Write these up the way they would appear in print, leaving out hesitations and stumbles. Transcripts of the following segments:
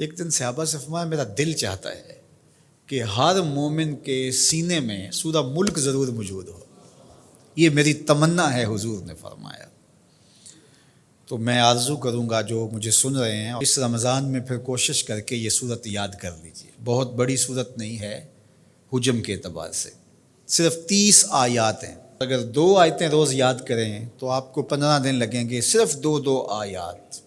ایک دن صحابہ سے فرمایا میرا دل چاہتا ہے کہ ہر مومن کے سینے میں سورہ ملک ضرور موجود ہو، یہ میری تمنا ہے، حضور نے فرمایا۔ تو میں آرزو کروں گا جو مجھے سن رہے ہیں اس رمضان میں پھر کوشش کر کے یہ صورت یاد کر لیجیے۔ بہت بڑی صورت نہیں ہے حجم کے اعتبار سے، صرف 30 آیات ہیں۔ اگر 2 آیتیں روز یاد کریں تو آپ کو 15 دن لگیں گے، صرف 2 آیات۔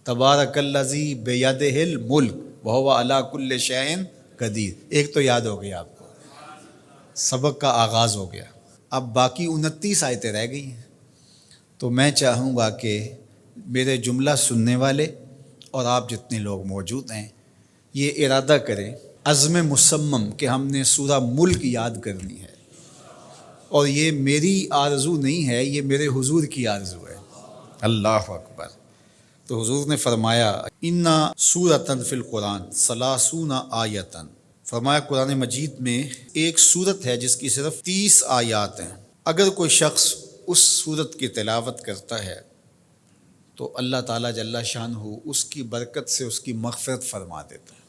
تبارک الذی بیدہ الملک وہو علی کل شیء قدیر، ایک تو یاد ہو گیا آپ کو، سبق کا آغاز ہو گیا۔ اب باقی 29 آیتیں رہ گئی ہیں، تو میں چاہوں گا کہ میرے جملہ سننے والے اور آپ جتنے لوگ موجود ہیں یہ ارادہ کریں، عزم مصمم کہ ہم نے سورہ ملک یاد کرنی ہے، اور یہ میری آرزو نہیں ہے، یہ میرے حضور کی آرزو ہے۔ اللہ اکبر۔ تو حضور نے فرمایا انا سورۃ فی القرآن 30 آیۃ، فرمایا قرآن مجید میں ایک سورت ہے جس کی صرف 30 آیات ہیں۔ اگر کوئی شخص اس سورت کی تلاوت کرتا ہے تو اللہ تعالیٰ جل شانہ اس کی برکت سے اس کی مغفرت فرما دیتا ہے،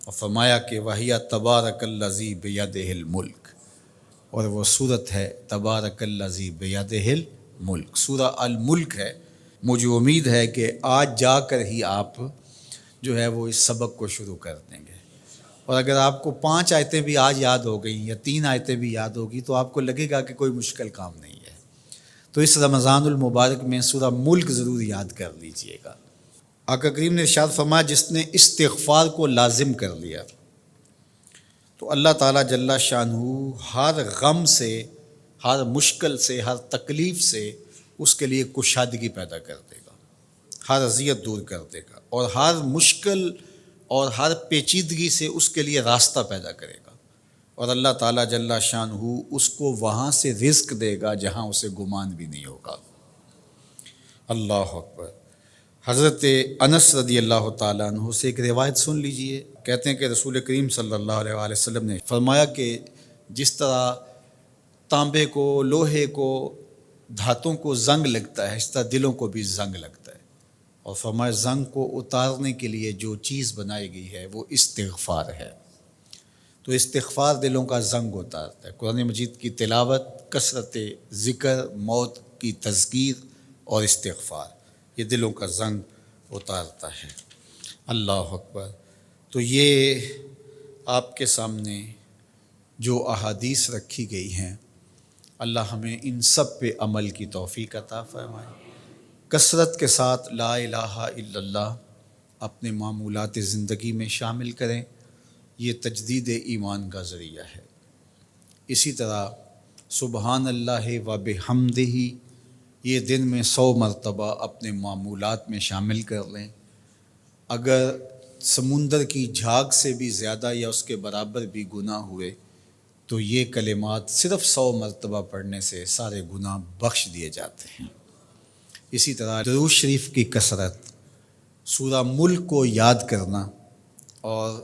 اور فرمایا کہ وَهِيَ تَبَارَكَ الَّذِي بِيَدِهِ الْمُلْكُ، اور وہ سورت ہے تبارک الذی بیدہ الملک، سورہ الملک ہے۔ مجھے امید ہے کہ آج جا کر ہی آپ جو ہے وہ اس سبق کو شروع کر دیں گے، اور اگر آپ کو 5 آیتیں بھی آج یاد ہو گئیں یا 3 آیتیں بھی یاد ہوگی تو آپ کو لگے گا کہ کوئی مشکل کام نہیں ہے۔ تو اس رمضان المبارک میں سورہ ملک ضرور یاد کر لیجئے گا۔ آقا کریم نے ارشاد فرمایا جس نے استغفار کو لازم کر لیا تو اللہ تعالیٰ جل شانہ ہر غم سے، ہر مشکل سے، ہر تکلیف سے اس کے لیے کشادگی پیدا کر دے گا، ہر اذیت دور کر دے گا، اور ہر مشکل اور ہر پیچیدگی سے اس کے لیے راستہ پیدا کرے گا، اور اللہ تعالیٰ جل شانہ اس کو وہاں سے رزق دے گا جہاں اسے گمان بھی نہیں ہوگا۔ اللہ اکبر۔ حضرت انس رضی اللہ تعالیٰ عنہ سے ایک روایت سن لیجئے۔ کہتے ہیں کہ رسول کریم صلی اللہ علیہ وآلہ وسلم نے فرمایا کہ جس طرح تانبے کو، لوہے کو، دھاتوں کو زنگ لگتا ہے اس طرح دلوں کو بھی زنگ لگتا ہے، اور فرمایا زنگ کو اتارنے کے لیے جو چیز بنائی گئی ہے وہ استغفار ہے۔ تو استغفار دلوں کا زنگ اتارتا ہے۔ قرآن مجید کی تلاوت، کثرت ذکر، موت کی تذکیر اور استغفار، یہ دلوں کا زنگ اتارتا ہے۔ اللہ اکبر۔ تو یہ آپ کے سامنے جو احادیث رکھی گئی ہیں، اللہ ہمیں ان سب پہ عمل کی توفیق عطا فرمائے۔ کثرت کے ساتھ لا الہ الا اللہ اپنے معمولات زندگی میں شامل کریں، یہ تجدید ایمان کا ذریعہ ہے۔ اسی طرح سبحان اللہ و بحمدہ یہ دن میں 100 مرتبہ اپنے معمولات میں شامل کر لیں۔ اگر سمندر کی جھاگ سے بھی زیادہ یا اس کے برابر بھی گناہ ہوئے تو یہ کلمات صرف 100 مرتبہ پڑھنے سے سارے گناہ بخش دیے جاتے ہیں۔ اسی طرح درود شریف کی کثرت، سورہ ملک کو یاد کرنا اور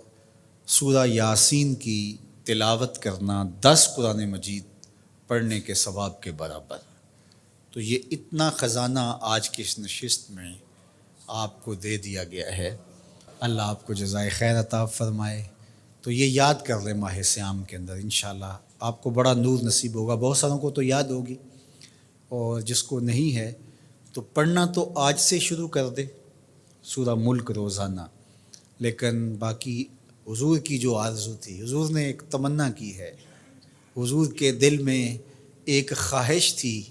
سورہ یاسین کی تلاوت کرنا 10 قرآن مجید پڑھنے کے ثواب کے برابر۔ تو یہ اتنا خزانہ آج کی اس نشست میں آپ کو دے دیا گیا ہے۔ اللہ آپ کو جزائے خیر عطا فرمائے۔ تو یہ یاد کر لیں ماہ صیام کے اندر، انشاءاللہ آپ کو بڑا نور نصیب ہوگا۔ بہت ساروں کو تو یاد ہوگی، اور جس کو نہیں ہے تو پڑھنا تو آج سے شروع کر دے سورہ ملک روزانہ۔ لیکن باقی حضور کی جو آرزو تھی، حضور نے ایک تمنا کی ہے، حضور کے دل میں ایک خواہش تھی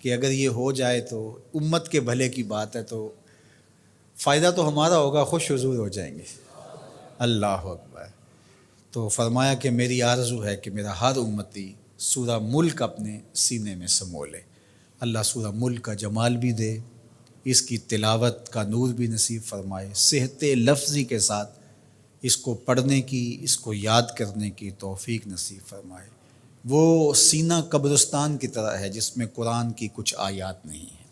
کہ اگر یہ ہو جائے تو امت کے بھلے کی بات ہے، تو فائدہ تو ہمارا ہوگا، خوش حضور ہو جائیں گے۔ اللہ اکبر۔ تو فرمایا کہ میری آرزو ہے کہ میرا ہر امتی سورہ ملک اپنے سینے میں سمو لے۔ اللہ سورہ ملک کا جمال بھی دے، اس کی تلاوت کا نور بھی نصیب فرمائے، صحت لفظی کے ساتھ اس کو پڑھنے کی، اس کو یاد کرنے کی توفیق نصیب فرمائے۔ وہ سینہ قبرستان کی طرح ہے جس میں قرآن کی کچھ آیات نہیں ہیں،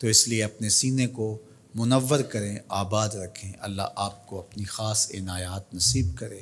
تو اس لیے اپنے سینے کو منور کریں، آباد رکھیں۔ اللہ آپ کو اپنی خاص عنایات نصیب کرے۔